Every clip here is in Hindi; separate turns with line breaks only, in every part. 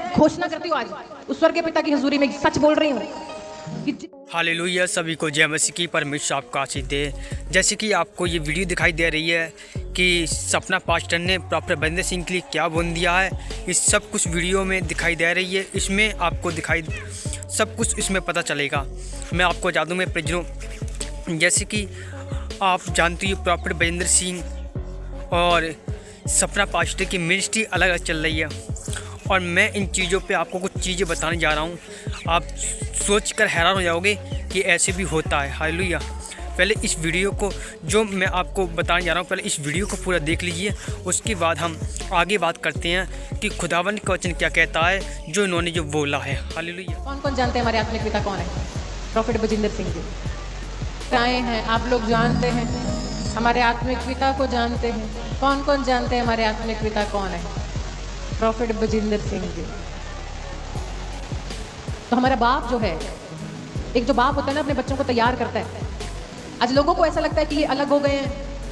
घोषणा करती हूँ आज उस स्वर्गीय पिता की हजूरी में, सच बोल रही हूँ कि
हालेलुया। सभी को जय मसीह की। परमेश्वर आपका आशीष दे। जैसे कि आपको ये वीडियो दिखाई दे रही है कि सपना पास्टर ने प्रॉपर बंदे सिंह के लिए क्या बोल दिया है, इस सब कुछ वीडियो में दिखाई दे रही है। इसमें आपको सब कुछ इसमें पता चलेगा। मैं आपको बता दूँ, मैं प्रेजरों, जैसे कि आप जानते हो प्रॉपर बजेंद्र सिंह और सपना पास्टर की मिनिस्ट्री अलग अलग चल रही है, और मैं इन चीज़ों पे आपको कुछ चीज़ें बताने जा रहा हूँ। आप सोचकर हैरान हो जाओगे कि ऐसे भी होता है। हालेलुया। पहले इस वीडियो को, जो मैं आपको बताने जा रहा हूँ, पहले इस वीडियो को पूरा देख लीजिए। उसके बाद हम आगे बात करते हैं कि खुदावंद का वचन क्या कहता है, जो इन्होंने जो बोला है। हालेलुया।
कौन कौन जानते हैं हमारे आत्मिक पिता कौन है? प्रॉफिट बजिंदर सिंह जी आए हैं, आप लोग जानते हैं हमारे आत्मिक पिता को जानते हैं। कौन कौन जानते हैं हमारे आत्मिक पिता कौन है? प्रॉफिट बजिंदर सिंह जी। तो हमारा बाप जो है, एक जो बाप होता है ना, अपने बच्चों को तैयार करता है। आज लोगों को ऐसा लगता है कि ये अलग हो गए हैं,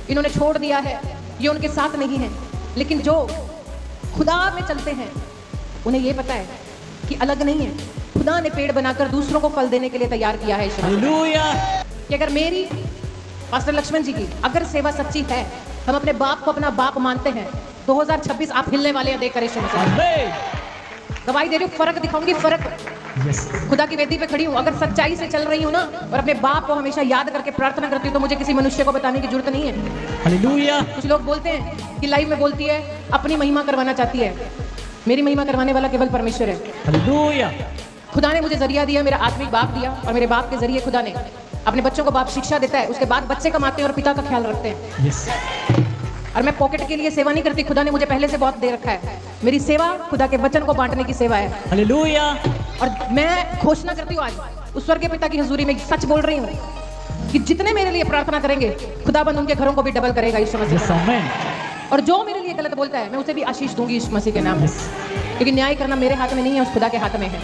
इन्होंने छोड़ दिया है, ये उनके साथ नहीं है। लेकिन जो खुदा में चलते हैं उन्हें ये पता है कि अलग नहीं है। खुदा ने पेड़ बनाकर दूसरों को फल देने के लिए तैयार किया है। हालेलुया। कि अगर मेरी, पास्टर लक्ष्मण जी की अगर सेवा सच्ची है, हम अपने बाप को अपना बाप मानते हैं, 2026 आप हिलने वाले हैं देखकर। गवाही दे रही हूँ, फर्क दिखाऊंगी, फर्क। खुदा की वेदी पे खड़ी हूँ, अगर सच्चाई से चल रही हूँ ना, और अपने बाप को हमेशा याद करके प्रार्थना करती हूँ, तो मुझे किसी मनुष्य को बताने की जरूरत नहीं है। हालेलुया। कुछ लोग बोलते हैं कि लाइव में बोलती है, अपनी महिमा करवाना चाहती है। मेरी महिमा करवाने वाला केवल परमेश्वर है। हालेलुया। खुदा ने मुझे जरिया दिया, मेरा आत्मिक बाप दिया, और मेरे बाप के जरिए खुदा ने अपने बच्चों को बाप शिक्षा देता है। उसके बाद बच्चे कमाते हैं और पिता का ख्याल रखते हैं। और मैं पॉकेट के लिए सेवा नहीं करती, खुदा ने मुझे पहले से बहुत दे रखा है। मेरी सेवा खुदा के वचन को बांटने की सेवा है। हालेलुया। और मैं घोषणा करती हूँ आज उस स्वर्गीय पिता की हजूरी में, सच बोल रही हूँ कि जितने मेरे लिए प्रार्थना करेंगे, खुदाबंद उनके घरों को भी डबल करेगा यीशु मसीह के नाम। और जो मेरे लिए गलत बोलता है, मैं उसे भी आशीष दूंगी यीशु मसीह के नाम में। क्योंकि न्याय करना मेरे हाथ में नहीं है, उस खुदा के हाथ में है।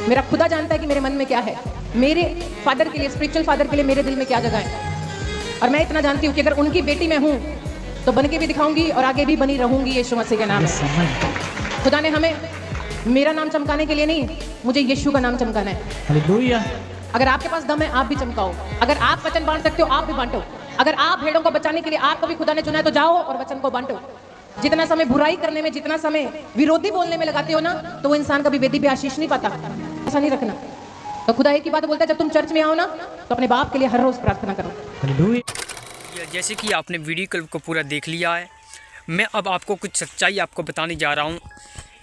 मेरा खुदा जानता है कि मेरे मन में क्या है, मेरे फादर के लिए, स्पिरिचुअल फादर के लिए मेरे दिल में क्या जगह है। और मैं इतना जानती हूँ कि अगर उनकी बेटी मैं हूँ तो बन के भी दिखाऊंगी और आगे भी बनी रहूंगी यीशु मसीह के नाम में। खुदा ने हमें मेरा नाम चमकाने के लिए नहीं, मुझे यीशु का नाम चमकाना है। हालेलुया। अगर आपके पास दम है, आप भी चमकाओ। अगर आप वचन बांट सकते हो, आप भी बांटो। अगर आप भेड़ों को बचाने के लिए आपको भी खुदा ने चुना है, तो जाओ और वचन को बांटो। जितना समय बुराई करने में, जितना समय विरोधी बोलने में लगाते हो ना, तो वो इंसान कभी वेदी पे आशीष नहीं पाता। ऐसा नहीं रखना। तो खुदा एक ही बात बोलता है, जब तुम चर्च में आओ ना, तो अपने बाप के लिए हर रोज प्रार्थना करो। हालेलुया।
जैसे कि आपने वीडियो क्लिप को पूरा देख लिया है, मैं अब आपको कुछ सच्चाई आपको बताने जा रहा हूँ।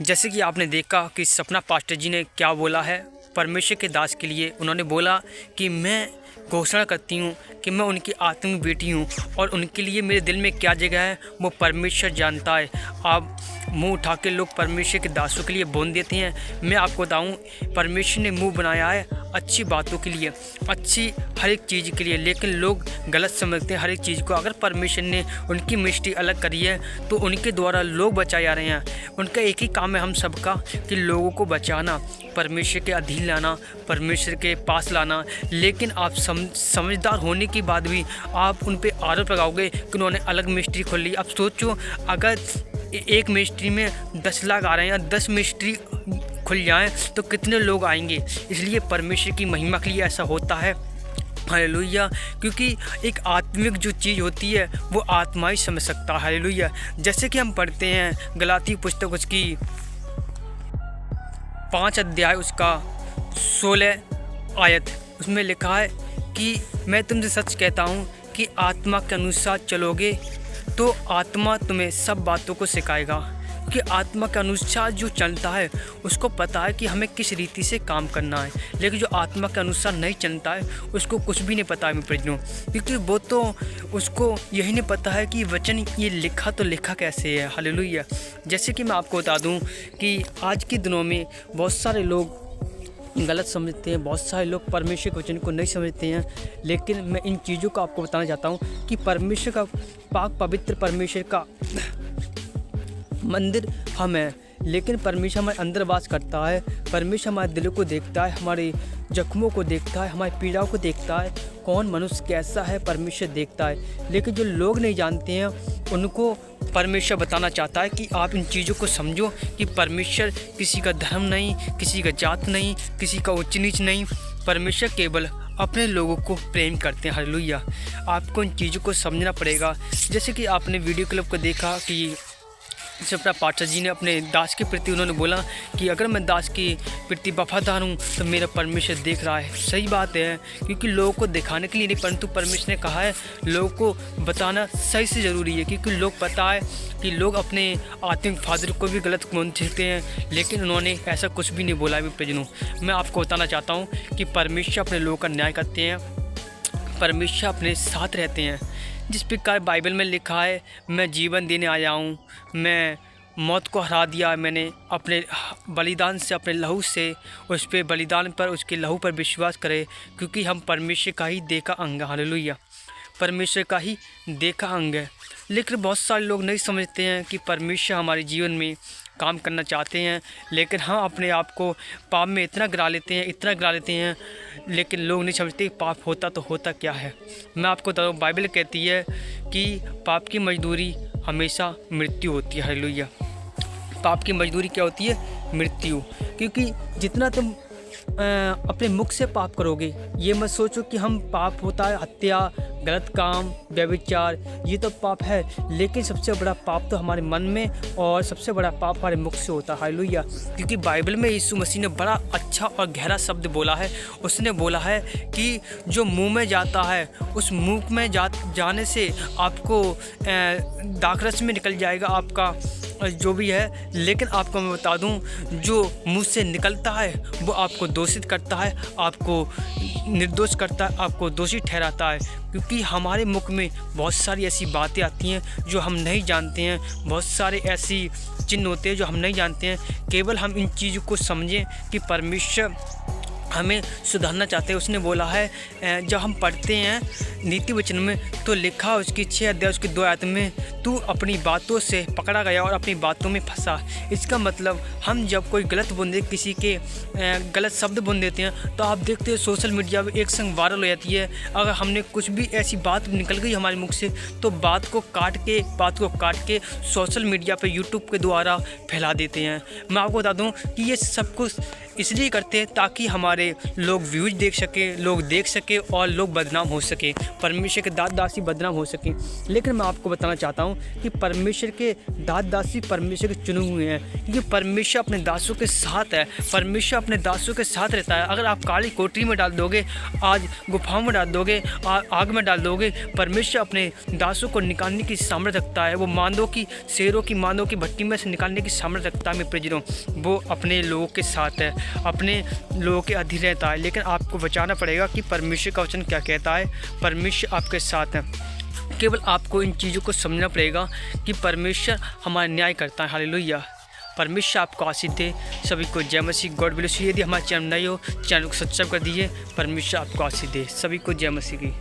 जैसे कि आपने देखा कि सपना पास्टर जी ने क्या बोला है परमेश्वर के दास के लिए। उन्होंने बोला कि मैं घोषणा करती हूँ कि मैं उनकी आत्मिक बेटी हूँ, और उनके लिए मेरे दिल में क्या जगह है वो परमेश्वर जानता है। आप मुंह उठा के लोग परमेश्वर के दासों के लिए बोल देते हैं। मैं आपको बताऊँ, परमेश्वर ने मुंह बनाया है अच्छी बातों के लिए, अच्छी हर एक चीज़ के लिए, लेकिन लोग गलत समझते हैं हर एक चीज़ को। अगर परमेश्वर ने उनकी मिनिस्ट्री अलग करी है, तो उनके द्वारा लोग बचाए जा रहे हैं। उनका एक ही काम है हम सबका, कि लोगों को बचाना, परमेश्वर के अधीन लाना, परमेश्वर के पास लाना। लेकिन आप समझदार होने के बाद भी आप उन पर आरोप लगाओगे कि उन्होंने अलग मिनिस्ट्री खोल ली। अब सोचो, अगर एक मिनिस्ट्री में 10 लाख आ रहे हैं, या 10 मिनिस्ट्री खुल जाएं, तो कितने लोग आएंगे। इसलिए परमेश्वर की महिमा के लिए ऐसा होता है। हालेलुया। क्योंकि एक आत्मिक जो चीज़ होती है वो आत्मा ही समझ सकता है। हालेलुया। जैसे कि हम पढ़ते हैं गलाती पुस्तक उसकी 5 अध्याय उसका 16 आयत, उसमें लिखा है कि मैं तुमसे सच कहता हूँ कि आत्मा के अनुसार चलोगे तो आत्मा तुम्हें सब बातों को सिखाएगा। कि आत्मा के अनुसार जो चलता है उसको पता है कि हमें किस रीति से काम करना है, लेकिन जो आत्मा के अनुसार नहीं चलता है उसको कुछ भी नहीं पता है। मैं प्रिजनों, क्योंकि वो तो उसको यही नहीं पता है कि वचन ये लिखा तो लिखा कैसे है। हालेलुया। जैसे कि मैं आपको बता दूं कि आज के दिनों में बहुत सारे लोग गलत समझते हैं, बहुत सारे लोग परमेश्वर के वचन को नहीं समझते हैं। लेकिन मैं इन चीज़ों को आपको बताना चाहता हूँ कि परमेश्वर का पाक पवित्र परमेश्वर का मंदिर हम हैं, लेकिन परमेश्वर हमारे अंदर वास करता है। परमेश्वर हमारे दिलों को देखता है, हमारे जख्मों को देखता है, हमारी पीड़ाओं को देखता है। कौन मनुष्य कैसा है परमेश्वर देखता है। लेकिन जो लोग नहीं जानते हैं उनको परमेश्वर बताना चाहता है कि आप इन चीज़ों को समझो कि परमेश्वर किसी का धर्म नहीं, किसी का जात नहीं, किसी का उच्च नीच नहीं। परमेश्वर केवल अपने लोगों को प्रेम करते हैं। हालेलुया। आपको इन चीज़ों को समझना पड़ेगा। जैसे कि आपने वीडियो क्लिप को देखा कि अपना पास्टर जी ने अपने दास के प्रति उन्होंने बोला कि अगर मैं दास के प्रति वफादार हूँ तो मेरा परमेश्वर देख रहा है। सही बात है, क्योंकि लोगों को दिखाने के लिए नहीं, परंतु परमेश्वर ने कहा है लोगों को बताना सही से ज़रूरी है, क्योंकि लोग पता है कि लोग अपने आत्मिक फादर को भी गलत मानते हैं, लेकिन उन्होंने ऐसा कुछ भी नहीं बोला है। प्रियजनों, मैं आपको बताना चाहता हूँ कि परमेश्वर अपने लोगों का न्याय करते हैं, परमेश्वर अपने साथ रहते हैं। जिस प्रकार बाइबल में लिखा है, मैं जीवन देने आया हूँ, मैं मौत को हरा दिया, मैंने अपने बलिदान से, अपने लहू से, उस पे बलिदान पर, उसके लहू पर विश्वास करें, क्योंकि हम परमेश्वर का ही देखा अंग है। हालेलुया। परमेश्वर का ही देखा अंग है। लेकिन बहुत सारे लोग नहीं समझते हैं कि परमेश्वर हमारे जीवन में काम करना चाहते हैं, लेकिन हम अपने आप को पाप में इतना गिरा लेते हैं, लेकिन लोग नहीं समझते पाप होता तो होता क्या है। मैं आपको बता दूँ, बाइबल कहती है कि पाप की मजदूरी हमेशा मृत्यु होती है। हालेलुया। पाप की मजदूरी क्या होती है? मृत्यु। क्योंकि जितना तुम अपने मुख से पाप करोगे, ये मत सोचो कि हम पाप होता है हत्या, गलत काम, व्यभिचार, ये तो पाप है, लेकिन सबसे बड़ा पाप तो हमारे मन में और सबसे बड़ा पाप हमारे मुख से होता है। हालेलुया। क्योंकि बाइबल में यीशु मसीह ने बड़ा अच्छा और गहरा शब्द बोला है। उसने बोला है कि जो मुंह में जाता है, उस मुंह में जाने से आपको दाखरस में निकल जाएगा आपका जो भी है, लेकिन आपको मैं बता दूं, जो मुंह से निकलता है वो आपको दोषित करता है, आपको निर्दोष करता है, आपको दोषी ठहराता है। क्योंकि हमारे मुख में बहुत सारी ऐसी बातें आती हैं जो हम नहीं जानते हैं, बहुत सारे ऐसी चिन्ह होते हैं जो हम नहीं जानते हैं। केवल हम इन चीज़ों को समझें कि परमेश्वर हमें सुधारना चाहते हैं। उसने बोला है, जब हम पढ़ते हैं नीति वचन में तो लिखा उसकी 6 अध्याय उसकी 2 आयत में, तू अपनी बातों से पकड़ा गया और अपनी बातों में फंसा। इसका मतलब हम जब कोई गलत बोल किसी के गलत शब्द बोल देते हैं तो आप देखते हैं सोशल मीडिया पर एक संग वायरल हो जाती है। अगर हमने कुछ भी ऐसी बात निकल गई हमारे मुख से तो बात को काट के सोशल मीडिया पर यूट्यूब के द्वारा फैला देते हैं। मैं आपको बता दूँ कि ये सब कुछ इसलिए करते हैं ताकि हमारे लोग व्यूज देख सके और लोग बदनाम हो सके, परमेश्वर के दास दासी बदनाम हो सके। लेकिन मैं आपको बताना चाहता हूँ कि परमेश्वर के दास दासी परमेश्वर के चुने हुए हैं, क्योंकि परमेश्वर अपने दासों के साथ है, परमेश्वर अपने दासों के साथ रहता है। अगर आप काली कोठरी में डाल दोगे, आज गुफाओं में डाल दोगे, आग में डाल दोगे, परमेश्वर अपने दासों को निकालने की सामर्थ्य रखता है। वो शेरों की मांदों की भट्टी में से निकालने की सामर्थ्य रखता है। मेरे प्रियजनों, वो अपने लोगों के साथ है, अपने लोगों के अधीन रहता है। लेकिन आपको बचाना पड़ेगा कि परमेश्वर का वचन क्या कहता है। परमेश्वर आपके साथ है। केवल आपको इन चीज़ों को समझना पड़ेगा कि परमेश्वर हमारा न्याय करता है। हालेलुया। परमेश्वर आपको आशीष दे। सभी को जय मसीह। God bless you. यदि हमारे चैनल नए हो, चैनल को सब्सक्राइब कर दीजिए। परमेश्वर आपको आशीष दे। सभी को जय मसीह की।